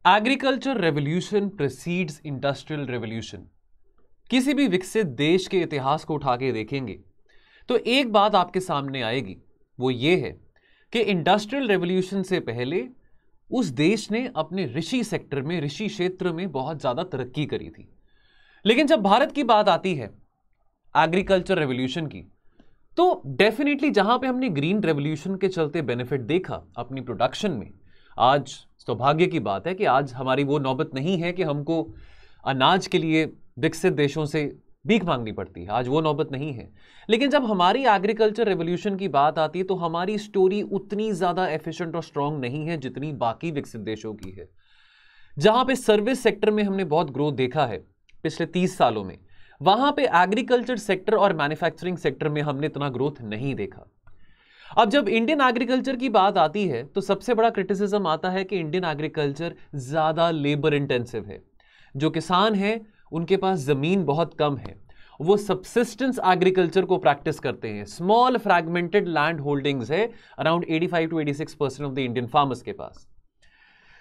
Agriculture revolution precedes industrial revolution. किसी भी विकसित देश के इतिहास को उठा के देखेंगे तो एक बात आपके सामने आएगी, वो ये है कि इंडस्ट्रियल रेवोल्यूशन से पहले उस देश ने अपने ऋषि सेक्टर में, ऋषि क्षेत्र में बहुत ज्यादा तरक्की करी थी। लेकिन जब भारत की बात आती है एग्रीकल्चर रेवोल्यूशन की, तो डेफिनेटली जहां पे हमने ग्रीन रेवोल्यूशन के चलते बेनिफिट देखा अपनी प्रोडक्शन में, आज सौभाग्य की बात है कि आज हमारी वो नौबत नहीं है कि हमको अनाज के लिए विकसित देशों से भीख मांगनी पड़ती है, आज वो नौबत नहीं है। लेकिन जब हमारी एग्रीकल्चर रेवोल्यूशन की बात आती है तो हमारी स्टोरी उतनी ज्यादा एफिशिएंट और स्ट्रांग नहीं है जितनी बाकी विकसित देशों की है। जहां पे सर्विस सेक्टर में हमने बहुत ग्रोथ देखा है पिछले 30 सालों में, वहां पे एग्रीकल्चर सेक्टर और मैन्युफैक्चरिंग सेक्टर में हमने इतना ग्रोथ नहीं देखा। अब जब इंडियन एग्रीकल्चर की बात आती है तो सबसे बड़ा क्रिटिसिज्म आता है कि इंडियन एग्रीकल्चर ज्यादा लेबर इंटेंसिव है। जो किसान हैं उनके पास जमीन बहुत कम है, वो सबसिस्टेंस एग्रीकल्चर को प्रैक्टिस करते हैं। स्मॉल फ्रैगमेंटेड लैंड होल्डिंग्स है around 85 to 86% of the Indian farmers के पास।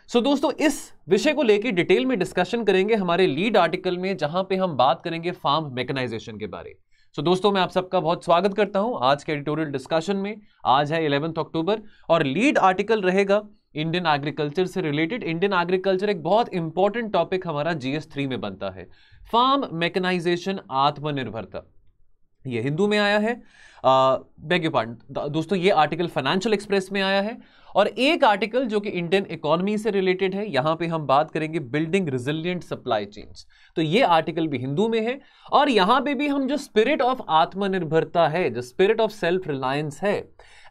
सो दोस्तों, इस विषय को लेकर डिटेल में डिस्कशन करेंगे हमारे लीड आर्टिकल में, जहां पे हम बात करेंगे फार्म मैकेनाइजेशन के बारे। सो दोस्तों, मैं आप सबका बहुत स्वागत करता हूं आज के एडिटोरियल डिस्कशन में। आज है 11 अक्टूबर और लीड आर्टिकल रहेगा इंडियन एग्रीकल्चर से रिलेटेड। इंडियन एग्रीकल्चर एक बहुत इंपॉर्टेंट टॉपिक हमारा GS3 में बनता है। फार्म मैकेनाइजेशन, आत्मनिर्भरता, ये हिंदू में आया है, बेग योर पार्डन दोस्तों, ये आर्टिकल फाइनेंशियल एक्सप्रेस में आया है। और एक आर्टिकल जो कि इंडियन इकोनॉमी से रिलेटेड है, यहां पे हम बात करेंगे बिल्डिंग रिजिलिएंट सप्लाई चेन्स, तो ये आर्टिकल भी हिंदू में है। और यहां पे भी हम जो स्पिरिट ऑफ आत्मनिर्भरता है, जो स्पिरिट ऑफ सेल्फ रिलायंस है,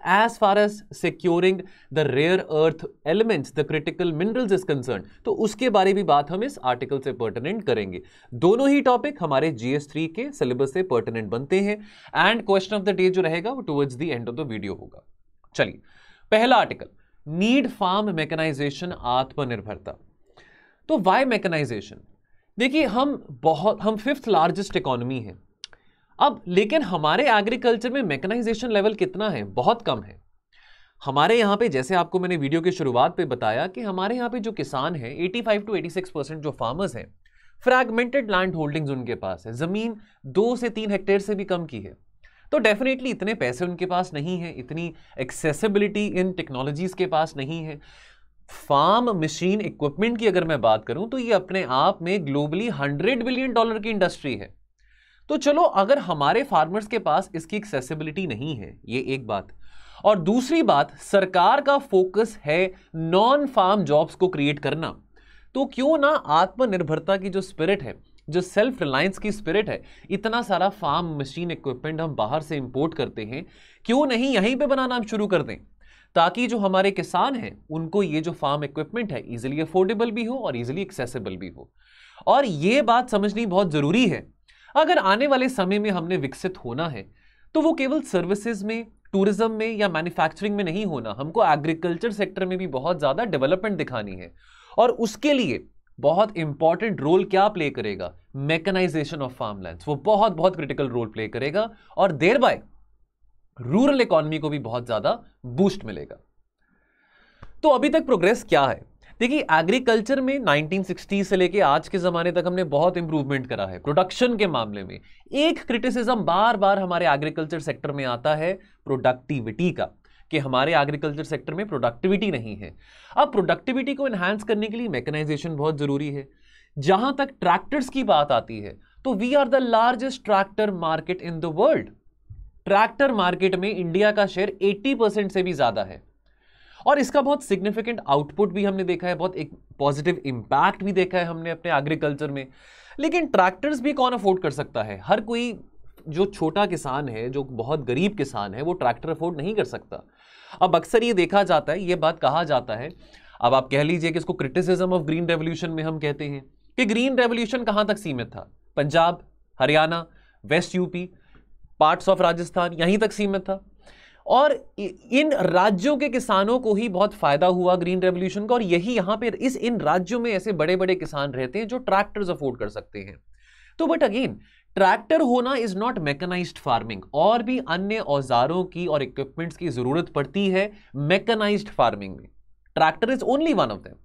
as far as securing the rare earth elements, the critical minerals is concern, तो उसके बारे भी बात हम इस आर्टिकल से पर्टिनेंट करेंगे। दोनों ही टॉपिक हमारे GS3 के सिलेबस से पर्टिनेंट बनते हैं and question of the day जो रहेगा वो towards the end of the video होगा। चलिए, पहला आर्टिकल, नीड फार्म मैकेनाइजेशन, आत्मनिर्भरता। तो वाई मैकेनाइजेशन? देखिए, हम 5th लार्जेस्ट इकोनॉमी है अब, लेकिन हमारे एग्रीकल्चर में मैकेनाइजेशन लेवल कितना है? बहुत कम है। हमारे यहां पे, जैसे आपको मैंने वीडियो की शुरुआत पे बताया कि हमारे यहां पे जो किसान हैं 85 to 86% जो फार्मर्स हैं, फ्रैगमेंटेड लैंड होल्डिंग्स उनके पास है, जमीन 2 से 3 हेक्टेयर से भी कम की है। तो डेफिनेटली इतने पैसे उनके पास नहीं है, इतनी एक्सेसिबिलिटी इन टेक्नोलॉजीज के पास नहीं है। फार्म मशीन इक्विपमेंट की अगर मैं बात करूं तो ये अपने आप में ग्लोबली $100 बिलियन की इंडस्ट्री है। तो चलो, अगर हमारे फार्मर्स के पास इसकी एक्सेसिबिलिटी नहीं है, ये एक बात। और दूसरी बात, सरकार का फोकस है नॉन फार्म जॉब्स को क्रिएट करना, तो क्यों ना आत्मनिर्भरता की जो स्पिरिट है, जो सेल्फ रिलायंस की स्पिरिट है, इतना सारा फार्म मशीन इक्विपमेंट हम बाहर से इंपोर्ट करते हैं, क्यों नहीं यहीं पे बनाना हम शुरू कर दें, ताकि जो हमारे किसान हैं उनको ये जो फार्म इक्विपमेंट है इजीली अफोर्डेबल भी हो और इजीली एक्सेसिबल भी हो। और ये बात समझनी बहुत जरूरी है। अगर आने वाले समय में हमने विकसित होना है तो वो केवल सर्विसेज में, टूरिज्म में या मैन्युफैक्चरिंग में नहीं होना, हमको एग्रीकल्चर सेक्टर में भी बहुत ज्यादा डेवलपमेंट दिखानी है। और उसके लिए बहुत इंपॉर्टेंट रोल क्या प्ले करेगा? मैकेनाइजेशन ऑफ फार्मलैंड्स, वो बहुत बहुत क्रिटिकल रोल प्ले करेगा और देयर बाय रूरल इकोनॉमी को भी बहुत ज्यादा बूस्ट मिलेगा। तो अभी तक प्रोग्रेस क्या है? देखिए, एग्रीकल्चर में 1960 से लेके आज के जमाने तक हमने बहुत इंप्रूवमेंट करा है प्रोडक्शन के मामले में। एक क्रिटिसिज्म बार बार हमारे एग्रीकल्चर सेक्टर में आता है प्रोडक्टिविटी का, कि हमारे एग्रीकल्चर सेक्टर में प्रोडक्टिविटी नहीं है। अब प्रोडक्टिविटी को एनहांस करने के लिए मैकेनाइजेशन बहुत जरूरी है। जहां तक ट्रैक्टर्स की बात आती है तो we are the largest tractor market in the world. Tractor market में इंडिया का शेयर 80% से भी ज्यादा है और इसका बहुत सिग्निफिकेंट आउटपुट भी हमने देखा है, बहुत एक पॉजिटिव इंपैक्ट भी देखा है हमने अपने एग्रीकल्चर में। लेकिन ट्रैक्टर्स भी कौन अफोर्ड कर सकता है? हर कोई जो छोटा किसान है, जो बहुत गरीब किसान है, वो ट्रैक्टर अफोर्ड नहीं कर सकता। अब अक्सर ये देखा जाता है, ये बात कहा जाता है, अब आप कह लीजिए कि इसको क्रिटिसिज्म ऑफ ग्रीन रेवोल्यूशन में हम कहते हैं कि ग्रीन रेवोल्यूशन कहां तक सीमित था? Punjab, Haryana, west UP, parts of Rajasthan, यहीं तक सीमित था। और इन राज्यों के किसानों को ही बहुत फायदा हुआ ग्रीन रेवोल्यूशन का, और यही यहां पे इन राज्यों में ऐसे बड़े बड़े किसान रहते हैं जो ट्रैक्टर्स अफोर्ड कर सकते हैं। तो बट अगेन, ट्रैक्टर होना इज नॉट मैकेनाइज्ड फार्मिंग, और भी अन्य औजारों की और इक्विपमेंट्स की जरूरत पड़ती है मैकेनाइज्ड फार्मिंग में। Tractor is only one of them.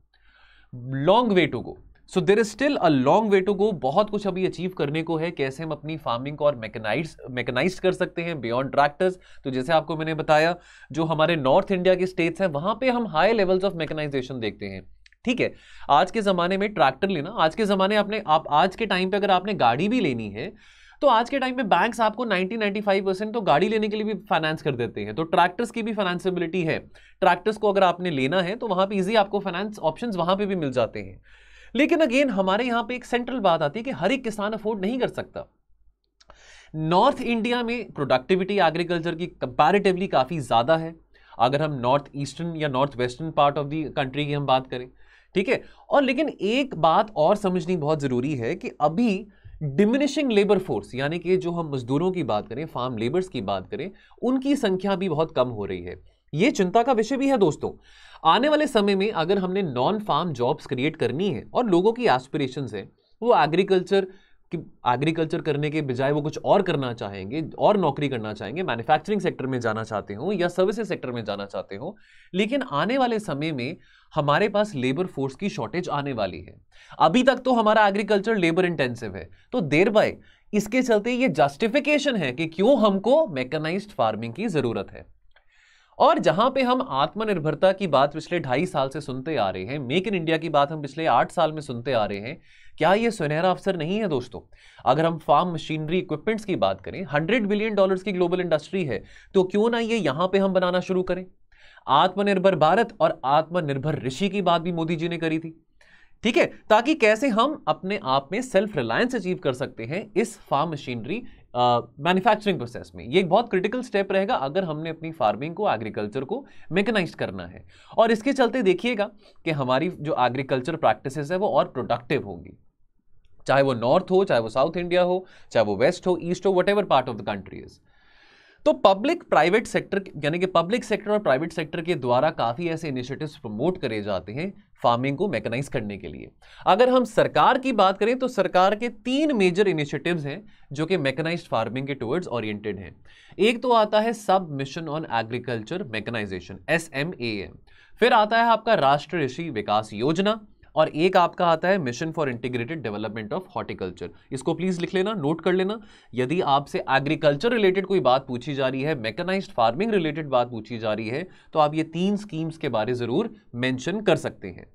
Long way to go. So there is still a long way to go. बहुत कुछ अभी अचीव करने को है, कैसे हम अपनी फार्मिंग को और मैकेनाइज्ड कर सकते हैं बियॉन्ड ट्रैक्टर्स। तो जैसे आपको मैंने बताया, जो हमारे नॉर्थ इंडिया के स्टेट्स हैं वहां पे हम हाई लेवल्स ऑफ मैकेनाइजेशन देखते हैं। ठीक है, आज के जमाने में ट्रैक्टर लेना, आज के जमाने आप आज के टाइम पे अगर आपने गाड़ी भी लेनी है तो आज के टाइम पे बैंक्स आपको 90-95% तो गाड़ी लेने के लिए भी फाइनेंस कर देते हैं। तो ट्रैक्टर्स की भी फाइनेंसिबिलिटी है। ट्रैक्टर्स को अगर आपने लेना है तो वहां पे इजी आपको फाइनेंस ऑप्शंस वहां पे भी मिल जाते हैं। लेकिन अगेन हमारे यहां पे एक सेंट्रल बात आती है कि हर एक किसान अफोर्ड नहीं कर सकता। नॉर्थ इंडिया में प्रोडक्टिविटी एग्रीकल्चर की कंपैरेटिवली काफी ज्यादा है, अगर हम नॉर्थ ईस्टर्न या north western part of the country की हम बात करें। ठीक है, और लेकिन एक बात और समझनी बहुत जरूरी है कि अभी डिमिनिशिंग लेबर फोर्स, यानी कि जो हम मजदूरों की बात करें, फार्म लेबर्स की बात करें, उनकी संख्या भी बहुत कम हो रही है। यह चिंता का विषय भी है दोस्तों। आने वाले समय में अगर हमने नॉन फार्म जॉब्स क्रिएट करनी है और लोगों की एस्पिरेशंस है वो एग्रीकल्चर करने के बजाय वो कुछ और करना चाहेंगे और नौकरी करना चाहेंगे, मैन्युफैक्चरिंग सेक्टर में जाना चाहते हो या सर्विसेज सेक्टर में जाना चाहते हो, लेकिन आने वाले समय में हमारे पास लेबर फोर्स की शॉर्टेज आने वाली है। अभी तक तो हमारा एग्रीकल्चर लेबर इंटेंसिव है, तो देर बाय इसके चलते ये जस्टिफिकेशन है कि क्यों हमको मैकेनाइज्ड फार्मिंग की जरूरत है। और जहां पे हम आत्मनिर्भरता की बात पिछले 2.5 साल से सुनते आ रहे हैं, मेक इन इंडिया की बात हम पिछले 8 साल में सुनते आ रहे हैं, क्या यह सुनहरा अवसर नहीं है दोस्तों? अगर हम फार्म मशीनरी इक्विपमेंट्स की बात करें, $100 बिलियन की ग्लोबल इंडस्ट्री है, तो क्यों ना ये यहां पे हम बनाना शुरू करें। आत्मनिर्भर भारत और आत्मनिर्भर ऋषि की बात भी मोदी जी ने करी थी। ठीक है, ताकि कैसे हम अपने आप में सेल्फ रिलायंस अचीव कर सकते हैं इस फार्म मशीनरी मैन्युफैक्चरिंग प्रोसेस में। ये एक बहुत क्रिटिकल स्टेप रहेगा अगर हमने अपनी फार्मिंग को, एग्रीकल्चर को मैकेनाइज्ड करना है। और इसके चलते देखिएगा कि हमारी जो एग्रीकल्चर प्रैक्टिसेस है वो और प्रोडक्टिव होंगी, चाहे वो नॉर्थ हो, चाहे वो साउथ इंडिया हो, चाहे वो वेस्ट हो, ईस्ट हो, whatever part of the country is. तो पब्लिक प्राइवेट सेक्टर, यानी कि पब्लिक सेक्टर और प्राइवेट सेक्टर के द्वारा काफी ऐसे इनिशिएटिव्स प्रमोट करे जाते हैं फार्मिंग को मैकेनाइज करने के लिए। अगर हम सरकार की बात करें तो सरकार के 3 मेजर इनिशिएटिव्स हैं जो कि मैकेनाइज्ड फार्मिंग के टुवर्ड्स ओरिएंटेड हैं। एक तो आता है सब mission on agriculture mechanisation, SMAM। फिर आता है आपका राष्ट्रीय कृषि विकास योजना, और एक आपका आता है mission for integrated development of horticulture. इसको प्लीज लिख लेना, नोट कर लेना। यदि आपसे एग्रीकल्चर रिलेटेड कोई बात पूछी जा रही है, मैकेनाइज्ड फार्मिंग रिलेटेड बात पूछी जा रही है, तो आप ये 3 स्कीम्स के बारे जरूर मेंशन कर सकते हैं।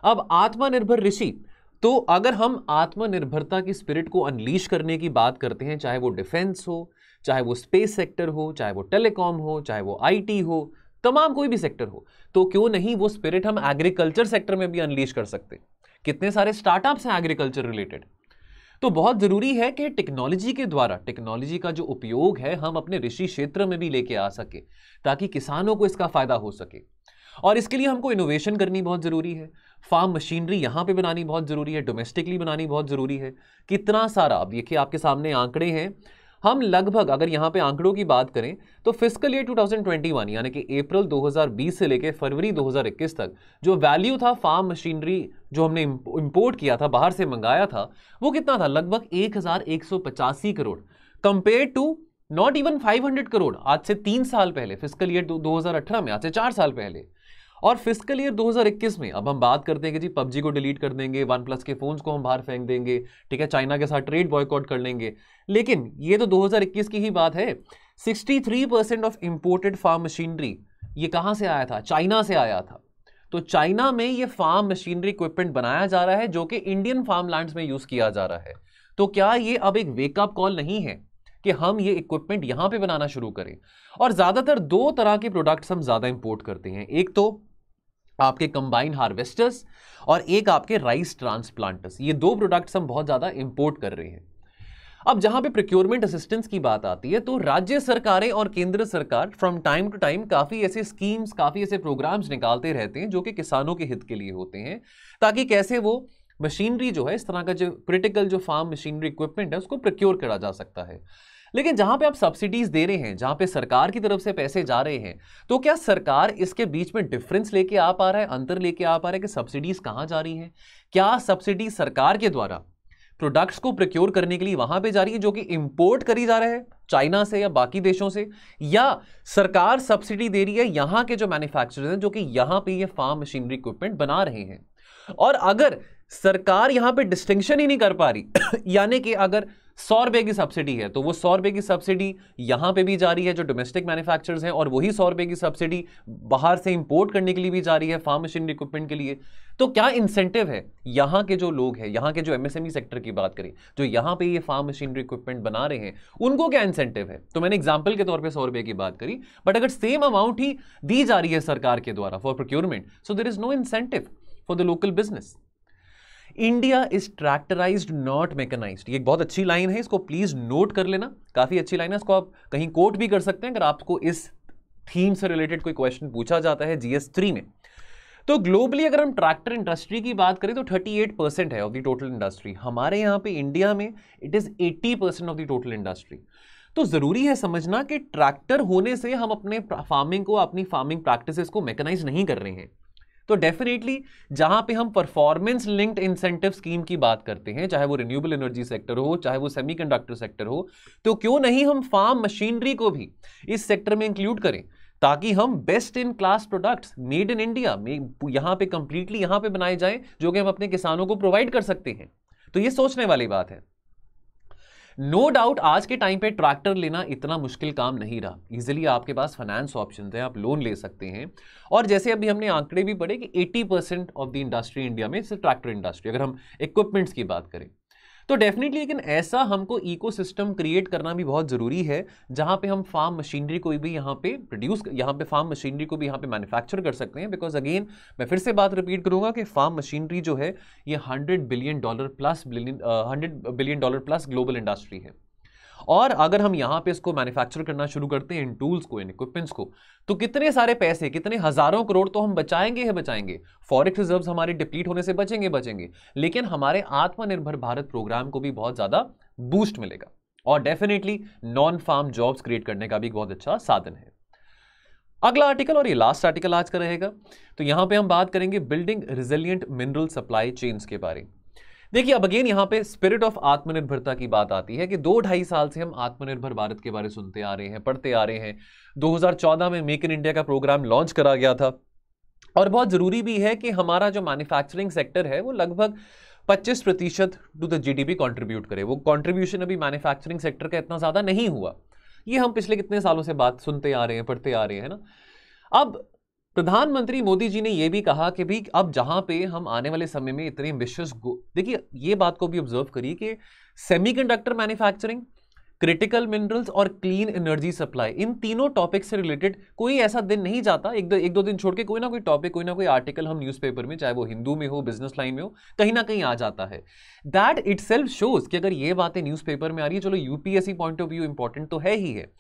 अब आत्मनिर्भर ऋषि, तो अगर हम आत्मनिर्भरता की स्पिरिट को अनलीश करने की बात करते हैं, चाहे वो डिफेंस हो, चाहे वो स्पेस सेक्टर हो, चाहे वो टेलीकॉम हो, चाहे वो IT हो, तमाम कोई भी सेक्टर हो, तो क्यों नहीं वो स्पिरिट हम एग्रीकल्चर सेक्टर में भी अनलीश कर सकते। कितने सारे स्टार्टअप्स हैं एग्रीकल्चर रिलेटेड। तो बहुत जरूरी है कि टेक्नोलॉजी के द्वारा, टेक्नोलॉजी का जो उपयोग है हम अपने ऋषि क्षेत्र में भी लेके आ सके, ताकि किसानों को इसका फायदा हो सके। और इसके लिए हमको इनोवेशन करनी बहुत जरूरी है। फार्म मशीनरी यहां पे बनानी बहुत जरूरी है, डोमेस्टिकली बनानी बहुत जरूरी है। कितना सारा, अब देखिए आपके सामने आंकड़े हैं, हम लगभग अगर यहां पे आंकड़ों की बात करें तो फिस्कल ईयर 2021 यानी कि अप्रैल 2020 से लेकर फरवरी 2021 तक जो वैल्यू था फार्म मशीनरी जो हमने इंपोर्ट किया था, बाहर से मंगाया था, वो कितना था? लगभग 1185 crore, compare to not even 500 crore आज से 3 साल पहले, फिस्कल ईयर 2018 में, आज से 4 साल पहले। और फिस्कल ईयर 2021 में अब हम बात करते हैं कि जी PUBG को डिलीट कर देंगे, OnePlus के फोन्स को हम बाहर फेंक देंगे, ठीक है, चाइना के साथ ट्रेड बॉयकॉट कर लेंगे। लेकिन ये तो 2021 की ही बात है। 63% ऑफ इंपोर्टेड फार्म मशीनरी ये कहां से आया था? चाइना से आया था। तो चाइना में ये फार्म मशीनरी इक्विपमेंट बनाया जा रहा है जो कि इंडियन फार्म लैंड्स में यूज किया जा रहा है। तो क्या ये अब एक वेकअप कॉल नहीं है कि हम ये इक्विपमेंट यहां पे बनाना शुरू करें? और ज्यादातर 2 तरह के प्रोडक्ट्स हम ज्यादा इंपोर्ट करते हैं, एक तो आपके कंबाइन हार्वेस्टर्स और एक आपके राइस ट्रांसप्लांटर्स। ये 2 प्रोडक्ट्स हम बहुत ज्यादा इंपोर्ट कर रहे हैं। अब जहां पे प्रोक्योरमेंट असिस्टेंस की बात आती है, तो राज्य सरकारें और केंद्र सरकार फ्रॉम टाइम टू टाइम काफी ऐसे स्कीम्स, काफी ऐसे प्रोग्राम्स निकालते रहते हैं जो कि किसानों के हित के लिए होते हैं, ताकि कैसे वो मशीनरी जो है, इस तरह का जो क्रिटिकल जो फार्म मशीनरी इक्विपमेंट है, उसको प्रोक्योर करा जा सकता है। लेकिन जहां पे आप सब्सिडीज दे रहे हैं, जहां पे सरकार की तरफ से पैसे जा रहे हैं, तो क्या सरकार इसके बीच में डिफरेंस लेके आ पा रहा है, अंतर लेके आ पा रहा है कि सब्सिडीज कहां जा रही हैं? क्या सब्सिडी सरकार के द्वारा प्रोडक्ट्स को प्रोक्योर करने के लिए वहां पे जा रही है जो कि इंपोर्ट करी जा रहा है चाइना से या बाकी देशों से, या सरकार सब्सिडी दे रही है यहां के जो मैन्युफैक्चरर्स हैं जो कि यहां पे ये फार्म मशीनरी इक्विपमेंट बना रहे हैं। और अगर सरकार यहां पे डिस्टिंक्शन ही नहीं कर पा रही यानी कि अगर 100 रुपए की सब्सिडी है तो वो 100 रुपए की सब्सिडी यहां पे भी जा रही है जो डोमेस्टिक मैन्युफैक्चरर्स हैं, और वही 100 रुपए की सब्सिडी बाहर से इंपोर्ट करने के लिए भी जा रही है फार्म मशीनरी इक्विपमेंट के लिए, तो क्या इंसेंटिव है यहां के जो लोग हैं, यहां के जो एमएसएमई सेक्टर की बात करें, जो यहां पे ये फार्म मशीनरी इक्विपमेंट बना रहे हैं, उनको क्या इंसेंटिव है? तो मैंने एग्जांपल के तौर पे 100 रुपए की बात करी, बट अगर सेम अमाउंट ही दी जा रही है सरकार के द्वारा for procurement, so there is no incentive for the local business. India is tractorised not mechanised, ये एक बहुत अच्छी लाइन है, इसको प्लीज नोट कर लेना, काफी अच्छी लाइन है, इसको आप कहीं कोट भी कर सकते हैं अगर आपको इस थीम से रिलेटेड कोई क्वेश्चन पूछा जाता है जीएस 3 में। तो ग्लोबली अगर हम ट्रैक्टर इंडस्ट्री की बात करें तो 38% है ऑफ द टोटल इंडस्ट्री, हमारे यहां पे इंडिया में it is 80% of the total industry. तो जरूरी है समझना कि ट्रैक्टर होने से हम अपने फार्मिंग को, अपनी फार्मिंग प्रैक्टिसेस को मैकेनाइज नहीं कर रहे हैं। तो डेफिनेटली जहां पे हम परफॉर्मेंस लिंक्ड इंसेंटिव स्कीम की बात करते हैं, चाहे वो रिन्यूएबल एनर्जी सेक्टर हो, चाहे वो सेमीकंडक्टर सेक्टर हो, तो क्यों नहीं हम फार्म मशीनरी को भी इस सेक्टर में इंक्लूड करें, ताकि हम best in class products made in India में यहां पे कंप्लीटली यहां पे बनाए जाएं, जो कि हम अपने किसानों को प्रोवाइड कर सकते हैं। तो ये सोचने वाली बात है। नो डाउट आज के टाइम पे ट्रैक्टर लेना इतना मुश्किल काम नहीं रहा, इजीली आपके पास फाइनेंस ऑप्शंस हैं, आप लोन ले सकते हैं। और जैसे अभी हमने आंकड़े भी पढ़े कि 80% ऑफ द इंडस्ट्री इंडिया में सिर्फ ट्रैक्टर इंडस्ट्री, अगर हम इक्विपमेंट्स की बात करें तो डेफिनेटली, लेकिन ऐसा हमको इकोसिस्टम क्रिएट करना भी बहुत जरूरी है जहां पे हम फार्म मशीनरी को भी यहां पे प्रोड्यूस, यहां पे फार्म मशीनरी को भी यहां पे मैन्युफैक्चर कर सकते हैं। बिकॉज अगेन मैं फिर से बात रिपीट करूंगा कि फार्म मशीनरी जो है ये $100 बिलियन प्लस ग्लोबल इंडस्ट्री है। और अगर हम यहां पे इसको मैन्युफैक्चर करना शुरू करते हैं इन टूल्स को, इन इक्विपमेंट्स को, तो कितने सारे पैसे, कितने हजारों करोड़ तो हम बचाएंगे ही बचाएंगे। फॉरेक्स रिजर्व्स हमारे डिप्लीट होने से बचेंगे, लेकिन हमारे आत्मनिर्भर भारत प्रोग्राम को भी बहुत ज्यादा बूस्ट मिलेगा, और definitely non farm jobs create करने का भी एक बहुत अच्छा साधन है। अगला आर्टिकल, और ये लास्ट आर्टिकल आज का रहेगा, तो यहां पे हम बात करेंगे building resilient mineral supply chains के बारे में। देखिए अब अगेन यहां पे स्पिरिट ऑफ आत्मनिर्भरता की बात आती है कि 2-2.5 साल से हम आत्मनिर्भर भारत के बारे में सुनते आ रहे हैं, पढ़ते आ रहे हैं। 2014 में मेक इन इंडिया का प्रोग्राम लॉन्च करा गया था, और बहुत जरूरी भी है कि हमारा जो मैन्युफैक्चरिंग सेक्टर है वो लगभग 25% टू द जीडीपी कंट्रीब्यूट करे। वो कंट्रीब्यूशन अभी मैन्युफैक्चरिंग सेक्टर का इतना ज्यादा नहीं हुआ, ये हम पिछले कितने सालों से बात सुनते आ रहे हैं, पढ़ते आ रहे हैं ना। अब प्रधानमंत्री मोदी जी ने यह भी कहा कि भी अब जहां पे हम आने वाले समय में इतने एम्बिशियस, देखिए ये बात को भी ऑब्जर्व करिए कि सेमीकंडक्टर मैन्युफैक्चरिंग, क्रिटिकल मिनरल्स और क्लीन एनर्जी सप्लाई, इन तीनों टॉपिक से रिलेटेड कोई ऐसा दिन नहीं जाता, एक दो दिन छोड़ के कोई ना कोई टॉपिक, कोई ना कोई आर्टिकल हम न्यूज़पेपर में, चाहे वो हिंदू में हो, बिजनेस लाइन में हो, कहीं ना कहीं आ जाता है। दैट इटसेल्फ शोज कि अगर ये बातें न्यूज़पेपर में आ रही है, चलो UPSC point of view important तो है ही है,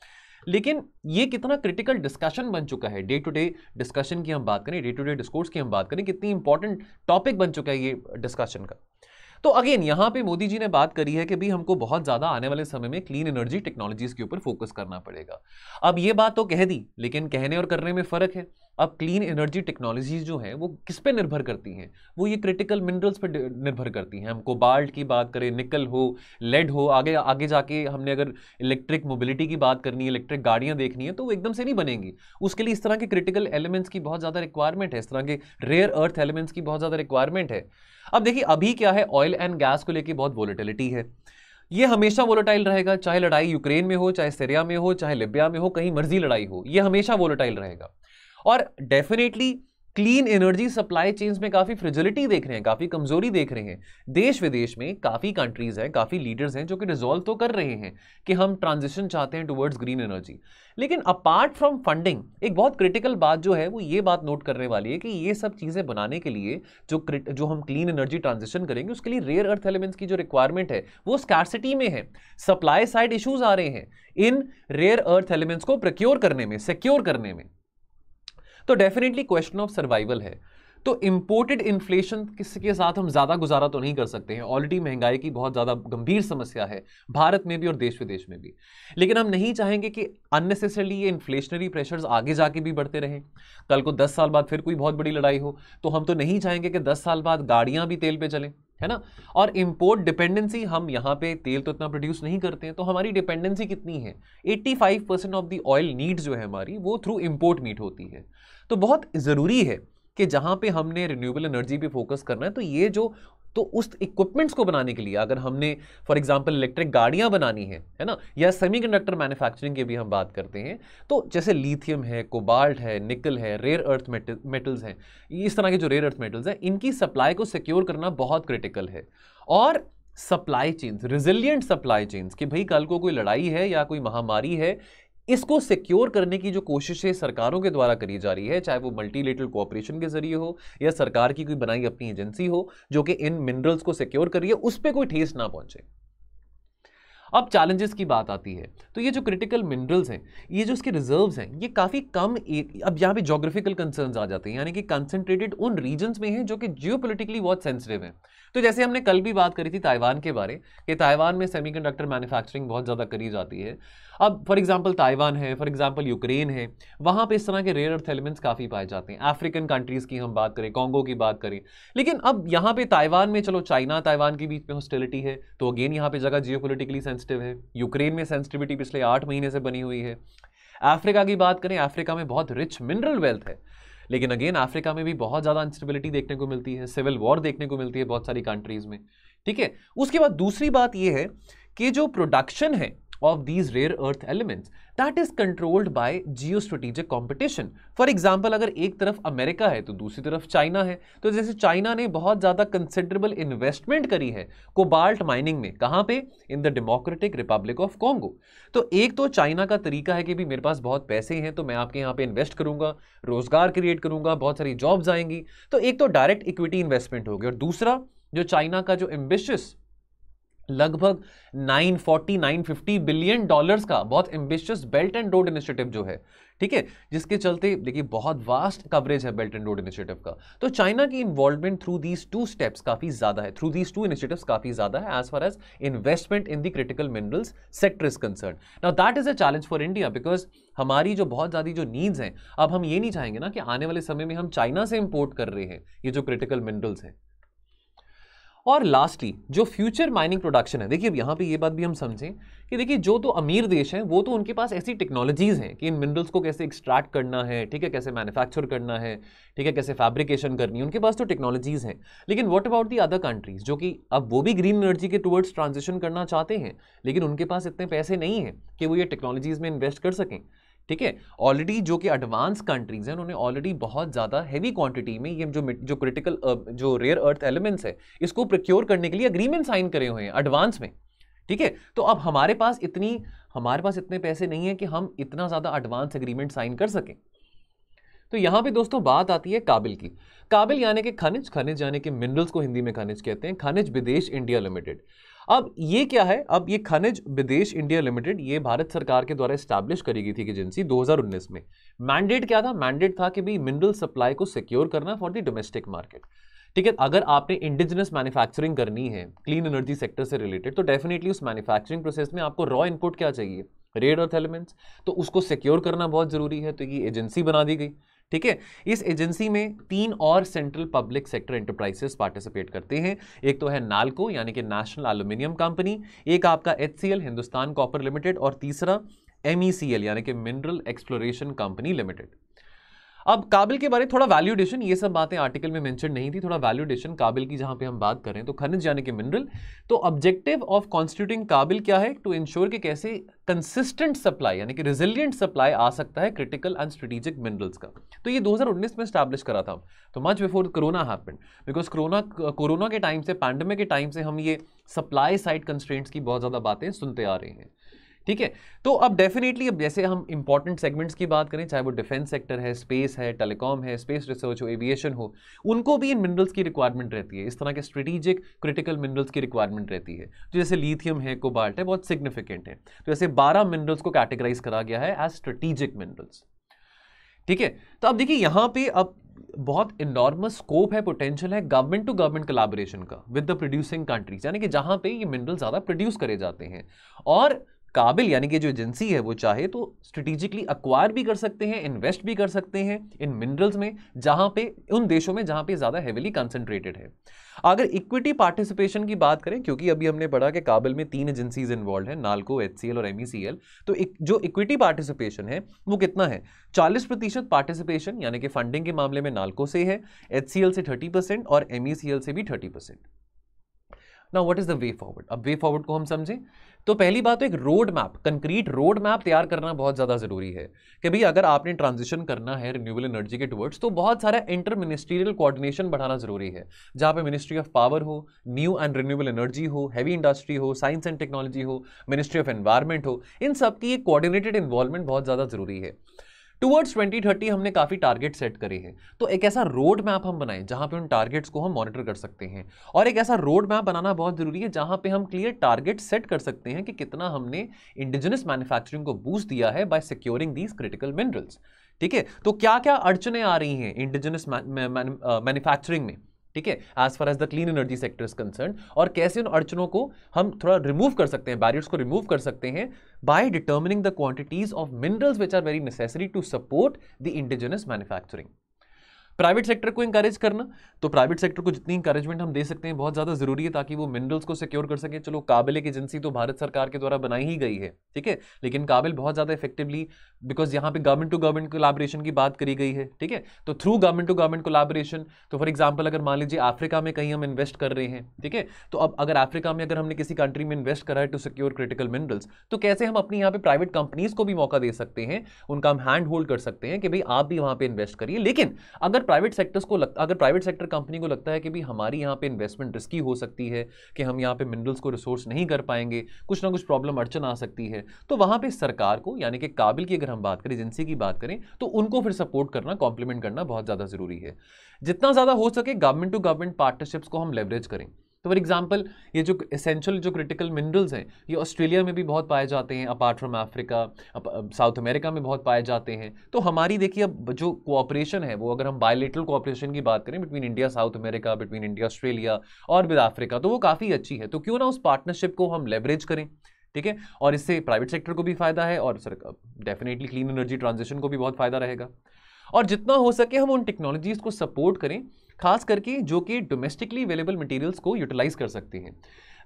लेकिन ये कितना क्रिटिकल डिस्कशन बन चुका है, डे टू डे डिस्कशन की हम बात करें, डे टू डे डिस्कोर्स की हम बात करें, कितनी इंपॉर्टेंट टॉपिक बन चुका है ये डिस्कशन का। तो अगेन यहां पे मोदी जी ने बात करी है कि भी हमको बहुत ज्यादा आने वाले समय में क्लीन एनर्जी टेक्नोलॉजीज के ऊपर फोकस करना पड़ेगा। अब ये बात तो कह दी, लेकिन कहने और करने में फर्क है। अब क्लीन एनर्जी टेक्नोलॉजीज जो है वो किस पे निर्भर करती हैं? वो ये क्रिटिकल मिनरल्स पर निर्भर करती हैं। हम कोबाल्ट की बात करें, निकल हो, लेड हो, आगे आगे जाके हमने अगर इलेक्ट्रिक मोबिलिटी की बात करनी है, इलेक्ट्रिक गाड़ियां देखनी है, तो वो एकदम से नहीं बनेंगी। उसके लिए इस तरह के क्रिटिकल एलिमेंट्स की बहुत ज्यादा रिक्वायरमेंट है, इस तरह के रेयर अर्थ एलिमेंट्स की बहुत ज्यादा रिक्वायरमेंट है। अब देखिए अभी क्या है, ऑयल एंड गैस को लेकर बहुत वोलेटिलिटी है, ये हमेशा वोलेटाइल रहेगा, चाहे लड़ाई यूक्रेन में हो, चाहे सीरिया में हो, चाहे लिबिया में हो, कहीं मर्जी लड़ाई हो, ये हमेशा वोलेटाइल रहेगा। और definitely clean energy supply chains में काफी फ्रिजिलिटी देख रहे हैं, काफी कमजोरी देख रहे हैं। देश विदेश में काफी कंट्रीज हैं, काफी लीडर्स हैं जो कि रिजॉल्व तो कर रहे हैं कि हम ट्रांजिशन चाहते हैं टुवर्ड्स ग्रीन एनर्जी। लेकिन अपार्ट फ्रॉम फंडिंग, एक बहुत क्रिटिकल बात जो है वो ये बात नोट करने वाली है कि ये सब चीजें बनाने के लिए जो हम क्लीन एनर्जी ट्रांजिशन करेंगे, उसके लिए रेयर अर्थ एलिमेंट्स की जो रिक्वायरमेंट है वो स्कार्सिटी में है। सप्लाई साइड इश्यूज आ रहे हैं इन रेयर अर्थ एलिमेंट्स को प्रोक्योर करने में, सिक्योर करने में। तो डेफिनेटली क्वेश्चन ऑफ सर्वाइवल है। तो इंपोर्टेड इन्फ्लेशन के साथ हम ज्यादा गुजारा तो नहीं कर सकते हैं, ऑलरेडी महंगाई की बहुत ज्यादा गंभीर समस्या है भारत में भी और देश विदेश में भी। लेकिन हम नहीं चाहेंगे कि अननेसेसरली ये इन्फ्लेशनरी प्रेशर्स आगे जाके भी बढ़ते रहें। कल को 10 साल बाद फिर कोई बहुत बड़ी लड़ाई हो, तो हम तो नहीं चाहेंगे कि 10 साल बाद गाड़ियां भी तेल पे चलें, है ना। और इंपोर्ट डिपेंडेंसी, हम यहाँ पे तेल तो इतना प्रोड्यूस नहीं करते हैं, तो हमारी डिपेंडेंसी कितनी है, 85% ऑफ द ऑयल नीड्स जो है हमारी वो थ्रू इंपोर्ट मीट होती है। तो बहुत ज़रूरी है कि जहाँ पे हमने रिन्यूएबल एनर्जी पे फोकस करना है, तो ये जो तो उस इक्विपमेंट्स को बनाने के लिए अगर हमने फॉर एग्जांपल इलेक्ट्रिक गाड़ियां बनानी है ना, या सेमीकंडक्टर मैन्युफैक्चरिंग की भी हम बात करते हैं, तो जैसे लिथियम है, कोबाल्ट है, निकल है, रेयर अर्थ मेटल्स हैं, इस तरह के जो रेयर अर्थ मेटल्स हैं, इनकी सप्लाई को सिक्योर करना बहुत क्रिटिकल है। और supply chains, resilient supply chains, कि भाई कल को कोई लड़ाई है या कोई महामारी है, इसको सिक्योर करने की जो कोशिशें सरकारों के द्वारा करी जा रही है, चाहे वो मल्टीलेटरल कोऑपरेशन के जरिए हो या सरकार की कोई बनाई अपनी एजेंसी हो जो कि इन मिनरल्स को सिक्योर कर रही है, उस पर कोई ठेस ना पहुंचे। अब चैलेंजेस की बात आती है, तो ये जो क्रिटिकल मिनरल्स हैं, ये जो इसके रिजर्व्स हैं, ये काफ़ी कम, अब यहाँ पे जोग्राफिकल कंसर्न्स आ जाते हैं, यानी कि कंसंट्रेटेड उन रीजन्स में हैं जो कि जियोपॉलिटिकली बहुत सेंसिटिव हैं। तो जैसे हमने कल भी बात करी थी ताइवान के बारे, कि ताइवान में सेमीकंडक्टर मैन्युफैक्चरिंग बहुत ज़्यादा करी जाती है। अब फॉर एग्जांपल ताइवान है, फॉर एग्जांपल यूक्रेन है, वहाँ पे इस तरह के रेयर अर्थ एलिमेंट्स काफ़ी पाए जाते हैं। अफ्रीकन कंट्रीज़ की हम बात करें, कॉन्गो की बात करें, लेकिन अब यहाँ पे ताइवान में, चलो चाइना ताइवान के बीच में हॉस्टिलिटी है, तो अगेन यहाँ पे जगह जियोपॉलिटिकली सेंसिटिव है। यूक्रेन में सेंसिटिविटी पिछले 8 महीने से बनी हुई है। अफ्रीका की बात करें, अफ्रीका में बहुत रिच मिनरल वेल्थ है, लेकिन अगेन अफ्रीका में भी बहुत ज़्यादा इंस्टेबिलिटी देखने को मिलती है, सिविल वॉर देखने को मिलती है बहुत सारी कंट्रीज़ में, ठीक है। उसके बाद दूसरी बात यह है कि जो प्रोडक्शन है of these rare earth elements that is controlled by geostrategic competition. For example, अगर एक तरफ अमेरिका है तो दूसरी तरफ चाइना है, तो जैसे चाइना ने बहुत ज़्यादा कंसिडरेबल इन्वेस्टमेंट करी है कोबाल्ट माइनिंग में, कहाँ पे, in the democratic Republic of Congo. तो एक तो चाइना का तरीका है कि भी मेरे पास बहुत पैसे हैं तो मैं आपके यहाँ पे इन्वेस्ट करूँगा, रोजगार क्रिएट करूँगा, बहुत सारी जॉब्स आएंगी, तो एक तो डायरेक्ट इक्विटी इन्वेस्टमेंट होगी। और दूसरा, जो चाइना का जो एम्बिशियस लगभग 950 बिलियन डॉलर्स का बहुत ambitious belt and road initiative जो है, ठीक है, जिसके चलते देखिए बहुत वास्ट कवरेज है बेल्ट एंड रोड इनिशिएटिव का, तो चाइना की involvement through these two steps काफी ज्यादा है, थ्रू दीज टू इनिशिएटिव्स काफी ज्यादा है as far as investment in the critical minerals sector is concern. Now that is a challenge for India, because हमारी जो बहुत ज्यादा जो नीड्स हैं, अब हम ये नहीं चाहेंगे ना कि आने वाले समय में हम चाइना से इंपोर्ट कर रहे हैं ये जो क्रिटिकल मिनरल्स हैं। और लास्टली जो फ्यूचर माइनिंग प्रोडक्शन है, देखिए अब यहाँ पे ये बात भी हम समझें कि देखिए जो तो अमीर देश हैं वो तो उनके पास ऐसी टेक्नोलॉजीज हैं कि इन मिनरल्स को कैसे एक्सट्रैक्ट करना है, ठीक है, कैसे मैन्युफैक्चर करना है, ठीक है, कैसे फैब्रिकेशन करनी है, उनके पास तो टेक्नोलॉजीज हैं। लेकिन what about the other countries जो कि अब वो भी ग्रीन एनर्जी के टुवर्ड्स ट्रांजिशन करना चाहते हैं, लेकिन उनके पास इतने पैसे नहीं हैं कि वो ये टेक्नोलॉजीज में इन्वेस्ट कर सकें, ठीक है। ऑलरेडी जो कि एडवांस कंट्रीज हैं उन्होंने ऑलरेडी बहुत ज़्यादा हैवी क्वांटिटी में ये जो क्रिटिकल जो रेयर अर्थ एलिमेंट्स है इसको प्रोक्योर करने के लिए अग्रीमेंट साइन करे हुए हैं एडवांस में, ठीक है। तो अब हमारे पास इतने पैसे नहीं है कि हम इतना ज़्यादा एडवांस एग्रीमेंट साइन कर सकें। तो यहाँ पे दोस्तों बात आती है काबिल की। काबिल यानी कि खनिज यानी कि मिनरल्स को हिंदी में खनिज कहते हैं, खनिज विदेश इंडिया लिमिटेड। अब ये क्या है, अब ये खनिज विदेश इंडिया लिमिटेड ये भारत सरकार के द्वारा एस्टैब्लिश करी गई थी एजेंसी 2019 में। मैंडेट क्या था, मैंडेट था कि भाई मिनरल सप्लाई को सिक्योर करना फॉर द डोमेस्टिक मार्केट, ठीक है। अगर आपने इंडिजिनस मैन्युफैक्चरिंग करनी है क्लीन एनर्जी सेक्टर से रिलेटेड, तो डेफिनेटली उस मैन्युफैक्चरिंग प्रोसेस में आपको रॉ इनपुट क्या चाहिए, रेयर अर्थ एलिमेंट्स, तो उसको सिक्योर करना बहुत जरूरी है, तो ये एजेंसी बना दी गई, ठीक है। इस एजेंसी में 3 और central public sector enterprises participate करते हैं। एक तो है नाल्को यानी कि नेशनल एल्यूमिनियम कंपनी, एक आपका HCL हिंदुस्तान कॉपर लिमिटेड, और तीसरा MECL यानी कि मिनरल एक्सप्लोरेशन कंपनी लिमिटेड। अब काबिल के बारे में थोड़ा वैल्यूडेशन, ये सब बातें आर्टिकल में मेंशन नहीं थी, थोड़ा वैल्यूडेशन काबिल की जहां पे हम बात करें तो खनिज यानी कि मिनरल। तो ऑब्जेक्टिव ऑफ कॉन्स्टिट्यूटिंग काबिल क्या है, टू इंश्योर कि कैसे कंसिस्टेंट सप्लाई यानी कि रेजिलिएंट सप्लाई आ सकता है क्रिटिकल एंड स्ट्रेटेजिक मिनरल्स का। तो ये 2019 में स्टैब्लिश करा था, तो much before corona happened, because corona के टाइम से, पैंडेमिक के टाइम से हम ये सप्लाई साइड कंस्ट्रेंट्स की बहुत ज़्यादा बातें सुनते आ रहे हैं, ठीक है। तो अब डेफिनेटली अब जैसे हम इंपॉर्टेंट सेगमेंट्स की बात करें, चाहे वो डिफेंस सेक्टर है, स्पेस है, टेलीकॉम है, स्पेस रिसर्च हो, एविएशन हो, उनको भी इन मिनरल्स की रिक्वायरमेंट रहती है, इस तरह के स्ट्रेटेजिक क्रिटिकल मिनरल्स की रिक्वायरमेंट रहती है। तो जैसे लिथियम है, कोबाल्ट है, बहुत सिग्निफिकेंट है। तो जैसे 12 मिनरल्स को कैटेगराइज करा गया है एज स्ट्रेटेजिक मिनरल्स, ठीक है। तो अब देखिए यहाँ पे अब बहुत इनॉर्मस स्कोप है, पोटेंशियल है गवर्नमेंट टू गवर्नमेंट कोलैबोरेशन का विद द प्रोड्यूसिंग कंट्रीज, यानी कि जहां पे ये मिनरल ज्यादा प्रोड्यूस करे जाते हैं, और काबिल यानी कि जो एजेंसी है वो चाहे तो स्ट्रेटेजिकली अक्वायर भी कर सकते हैं, इन्वेस्ट भी कर सकते हैं इन मिनरल्स में, जहां पे उन देशों में जहां पे ज्यादा हेविली कंसंट्रेटेड है। अगर इक्विटी पार्टिसिपेशन की बात करें, क्योंकि अभी हमने पढ़ा कि काबिल में 3 एजेंसीज इन्वॉल्व हैं, नाल्को, एचसीएल और एमईसीएल, तो जो इक्विटी पार्टिसिपेशन है वो कितना है? 40% पार्टिसिपेशन यानी कि फंडिंग के मामले में नाल्को से है, एचसीएल से 30% और एमईसीएल से भी 30%। Now what is the way forward? अब वे फॉरवर्ड को हम समझें तो पहली बात तो एक road map, concrete road map तैयार करना बहुत ज्यादा जरूरी है कि भाई अगर आपने ट्रांजिशन करना है रिन्यूएबल एनर्जी के टुवर्ड्स, तो बहुत सारा इंटर मिनिस्ट्रियल कोऑर्डिनेशन बढ़ाना जरूरी है, जहां पे मिनिस्ट्री ऑफ पावर हो, न्यू एंड रिन्यूएबल एनर्जी हो, हैवी इंडस्ट्री हो, साइंस एंड टेक्नोलॉजी हो, मिनिस्ट्री ऑफ एनवायरमेंट हो, इन सब की एक कोऑर्डिनेटेड इन्वॉल्वमेंट बहुत ज्यादा जरूरी है। टुवर्ड्स 2030 हमने काफी टारगेट सेट करे हैं, तो एक ऐसा रोड मैप हम बनाएं जहां पे उन टारगेट्स को हम मॉनिटर कर सकते हैं, और एक ऐसा रोड मैप बनाना बहुत जरूरी है जहां पे हम क्लियर टारगेट सेट कर सकते हैं कि कितना हमने इंडिजिनस मैन्युफैक्चरिंग को बूस्ट दिया है by securing these critical minerals. ठीक है, तो क्या क्या अड़चने आ रही हैं इंडिजिनस मैन्युफैक्चरिंग में, ठीक है, as far as the clean energy sector is concern, और कैसे उन अड़चनों को हम थोड़ा रिमूव कर सकते हैं, बैरियर्स को रिमूव कर सकते हैं by determining the quantities of minerals which are very necessary to support the indigenous manufacturing. Private sector को इंकरेज करना, तो प्राइवेट सेक्टर को जितनी इंकरेजमेंट हम दे सकते हैं बहुत ज्यादा जरूरी है ताकि वो मिनरल्स को सिक्योर कर सके। चलो काबिल एक एजेंसी तो भारत सरकार के द्वारा बनाई ही गई है, ठीक है, लेकिन काबिल बहुत ज्यादा इफेक्टिवली, बिकॉज यहाँ पे गवर्नमेंट टू गवर्नमेंट कोलैबोरेशन की बात करी गई है, ठीक है, तो through government to government collaboration, तो फॉर एग्जाम्पल अगर मान लीजिए अफ्रीका में कहीं हम इन्वेस्ट कर रहे हैं, ठीक है, तो अब अगर अफ्रीका में अगर हमने किसी कंट्री में इन्वेस्ट करा है टू सिक्योर क्रिटिकल मिनरल्स, तो कैसे हम अपनी यहाँ पे प्राइवेट कंपनीज को भी मौका दे सकते हैं, उनका हम हैंड होल्ड कर सकते हैं कि भाई आप भी वहां पे इन्वेस्ट करिए। लेकिन अगर प्राइवेट सेक्टर्स को अगर प्राइवेट सेक्टर कंपनी को लगता है कि भी हमारी यहाँ पे इन्वेस्टमेंट रिस्की हो सकती है, कि हम यहाँ पे मिनरल्स को रिसोर्स नहीं कर पाएंगे, कुछ ना कुछ प्रॉब्लम अड़चन आ सकती है, तो वहां पे सरकार को यानी कि काबिल की अगर हम बात करें, एजेंसी की बात करें, तो उनको फिर सपोर्ट करना, कॉम्प्लीमेंट करना बहुत ज्यादा जरूरी है। जितना ज्यादा हो सके गवर्नमेंट टू गवर्नमेंट पार्टनरशिप्स को हम लेवरेज करें। तो फॉर एग्जाम्पल ये जो एसेंशियल जो क्रिटिकल मिनरल्स हैं ये ऑस्ट्रेलिया में भी बहुत पाए जाते हैं, apart from Africa, south America में बहुत पाए जाते हैं। तो हमारी देखिए अब जो कोऑपरेशन है वो, अगर हम बायलेटरल कोऑपरेशन की बात करें between India south America, between India Australia और विद अफ्रीका, तो वो काफ़ी अच्छी है। तो क्यों ना उस पार्टनरशिप को हम लेवरेज करें, ठीक है, और इससे प्राइवेट सेक्टर को भी फायदा है और डेफिनेटली क्लीन एनर्जी ट्रांजिशन को भी बहुत फायदा रहेगा। और जितना हो सके हम उन टेक्नोलॉजीज को सपोर्ट करें, खास करके जो कि डोमेस्टिकली अवेलेबल मटेरियल्स को यूटिलाइज कर सकती हैं।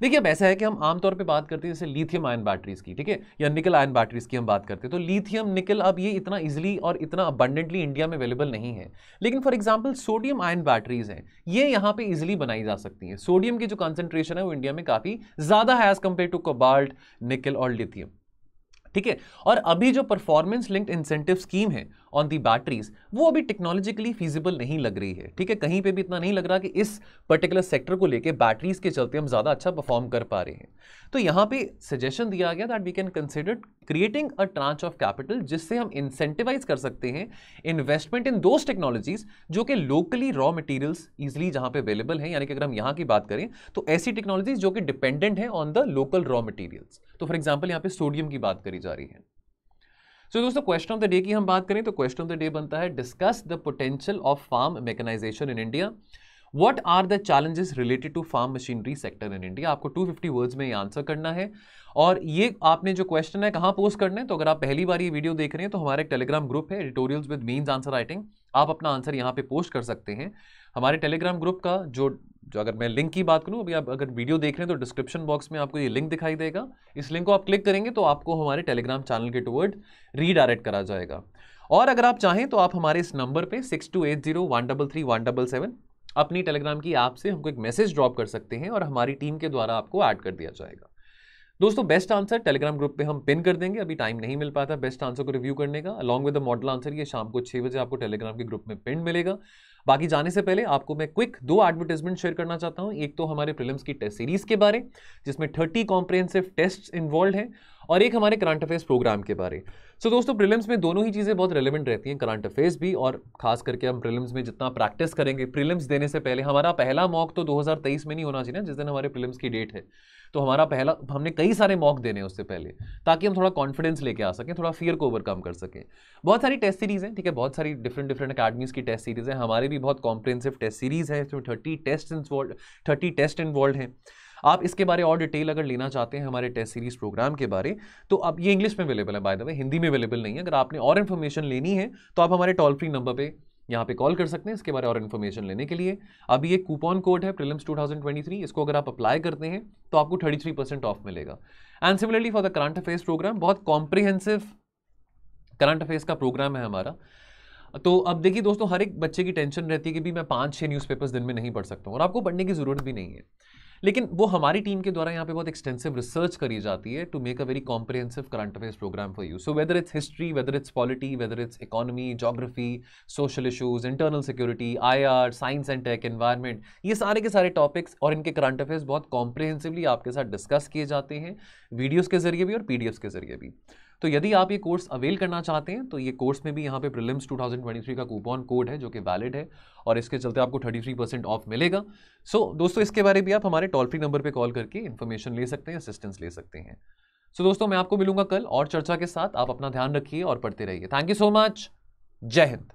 देखिए अब ऐसा है कि हम आमतौर पे बात करते हैं जैसे लिथियम आयन बैटरीज की, ठीक है, या निकल आयन बैटरीज की हम बात करते हैं, तो लिथियम निकल अब ये इतना इजीली और इतना अबंडेंटली इंडिया में अवेलेबल नहीं है। लेकिन for example sodium ion batteries हैं, ये यहाँ पे इजीली बनाई जा सकती हैं। सोडियम की जो कंसंट्रेशन है वो इंडिया में काफी ज्यादा है एज कंपेयर टू कोबाल्ट, निकल और लिथियम, ठीक है। और अभी जो परफॉर्मेंस लिंक्ड इंसेंटिव स्कीम है ऑन दी बैटरीज, वो अभी टेक्नोलॉजिकली फीजिबल नहीं लग रही है, ठीक है, कहीं पे भी इतना नहीं लग रहा कि इस पर्टिकुलर सेक्टर को लेके बैटरीज के चलते हम ज्यादा अच्छा परफॉर्म कर पा रहे हैं। तो यहाँ पे सजेशन दिया गया that we can consider creating a tranche of capital, जिससे हम इंसेंटिवाइज कर सकते हैं इन्वेस्टमेंट इन दोज टेक्नोलॉजीज जो कि लोकली रॉ मटेरियल्स इजिली जहां पे अवेलेबल है, यानी कि अगर हम यहाँ की बात करें तो ऐसी टेक्नोलॉजीज जो कि डिपेंडेंट है on the local raw materials. तो फॉर एग्जाम्पल यहाँ पे सोडियम की बात करी जा रही है। सो दोस्तों क्वेश्चन ऑफ द डे की हम बात करें तो क्वेश्चन ऑफ द डे बनता है, discuss the potential of farm mechanisation in India, what are the challenges related to farm machinery sector in India. आपको 250 वर्ड्स में ये आंसर करना है, और ये आपने जो क्वेश्चन है कहाँ पोस्ट करना है, तो अगर आप पहली बार ये वीडियो देख रहे हैं तो हमारा एक टेलीग्राम ग्रुप है, editorials with means answer writing, आप अपना आंसर यहाँ पे पोस्ट कर सकते हैं। हमारे टेलीग्राम ग्रुप का जो अगर मैं लिंक की बात करूं, अभी आप अगर वीडियो देख रहे हैं तो डिस्क्रिप्शन बॉक्स में आपको ये लिंक दिखाई देगा, इस लिंक को आप क्लिक करेंगे तो आपको हमारे टेलीग्राम चैनल के टुवर्ड रीडायरेक्ट करा जाएगा। और अगर आप चाहें तो आप हमारे इस नंबर पे 6280133177 अपनी टेलीग्राम की ऐप से हमको एक मैसेज ड्रॉप कर सकते हैं और हमारी टीम के द्वारा आपको ऐड कर दिया जाएगा। दोस्तों बेस्ट आंसर टेलीग्राम ग्रुप पे हम पिन कर देंगे, अभी टाइम नहीं मिल पाता बेस्ट आंसर को रिव्यू करने का, along with the model answer ये शाम को 6 बजे आपको टेलीग्राम के ग्रुप में पिन मिलेगा। बाकी जाने से पहले आपको मैं क्विक 2 एडवर्टाइजमेंट शेयर करना चाहता हूं। एक तो हमारे प्रीलिम्स की टेस्ट सीरीज के बारे जिसमें 30 कॉम्प्रिहेंसिव टेस्ट इन्वॉल्व हैं, और एक हमारे करंट अफेयर्स प्रोग्राम के बारे। सो दोस्तों प्रीलिम्स में दोनों ही चीज़ें बहुत रेलेवेंट रहती हैं, करंट अफेयर्स भी, और खास करके हम प्रीलिम्स में जितना प्रैक्टिस करेंगे, प्रीलिम्स देने से पहले हमारा पहला मॉक तो 2023 में नहीं होना चाहिए ना, जिस दिन हमारे प्रीलिम्स की डेट है, तो हमारा पहला हमने कई सारे मॉक देने हैं उससे पहले, ताकि हम थोड़ा कॉन्फिडेंस लेके आ सकें, थोड़ा फियर को ओवरकम कर सकें। बहुत सारी टेस्ट सीरीज हैं, ठीक है, बहुत सारी डिफरेंट अकेडमीज की टेस्ट सीरीज है, हमारे भी बहुत कॉम्प्रिहेंसिव टेस्ट सीरीज है, इसमें 30 टेस्ट इन्वॉल्व हैं। आप इसके बारे और डिटेल अगर लेना चाहते हैं हमारे टेस्ट सीरीज प्रोग्राम के बारे, तो अब ये इंग्लिश में अवेलेबल है बाय द वे, हिंदी में अवेलेबल नहीं है। अगर आपने और इन्फॉर्मेशन लेनी है तो आप हमारे टोल फ्री नंबर पे यहाँ पे कॉल कर सकते हैं इसके बारे और इन्फॉर्मेशन लेने के लिए। अभी ये कूपन कोड है प्रीलिम्स 2023, इसको अगर आप अप्लाई करते हैं तो आपको 33% ऑफ मिलेगा। And similarly for the current affairs programme, बहुत कॉम्प्रिहेंसिव करंट अफेयर्स का प्रोग्राम है हमारा। तो अब देखिए दोस्तों, हर एक बच्चे की टेंशन रहती है कि भी मैं 5-6 न्यूज़पेपर्स दिन में नहीं पढ़ सकता हूँ, और आपको पढ़ने की जरूरत भी नहीं है, लेकिन वो हमारी टीम के द्वारा यहाँ पे बहुत एक्सटेंसिव रिसर्च करी जाती है to make a very comprehensive current affairs programme for you. So whether it's history, whether it's polity, whether it's economy, geography, social issues, internal security, IR, science and tech, environment, ये सारे के सारे topics और इनके current affairs बहुत comprehensively आपके साथ discuss किए जाते हैं, वीडियोज़ के जरिए भी और PDFs के जरिए भी। तो यदि आप ये कोर्स अवेल करना चाहते हैं तो ये कोर्स में भी यहाँ पे प्रीलिम्स 2023 का कूपन कोड है जो कि वैलिड है, और इसके चलते आपको 33% ऑफ मिलेगा। सो दोस्तों, इसके बारे में भी आप हमारे टोल फ्री नंबर पे कॉल करके इन्फॉर्मेशन ले सकते हैं, असिस्टेंस ले सकते हैं। सो दोस्तों, मैं आपको मिलूंगा कल और चर्चा के साथ। आप अपना ध्यान रखिए और पढ़ते रहिए। Thank you so much. जय हिंद।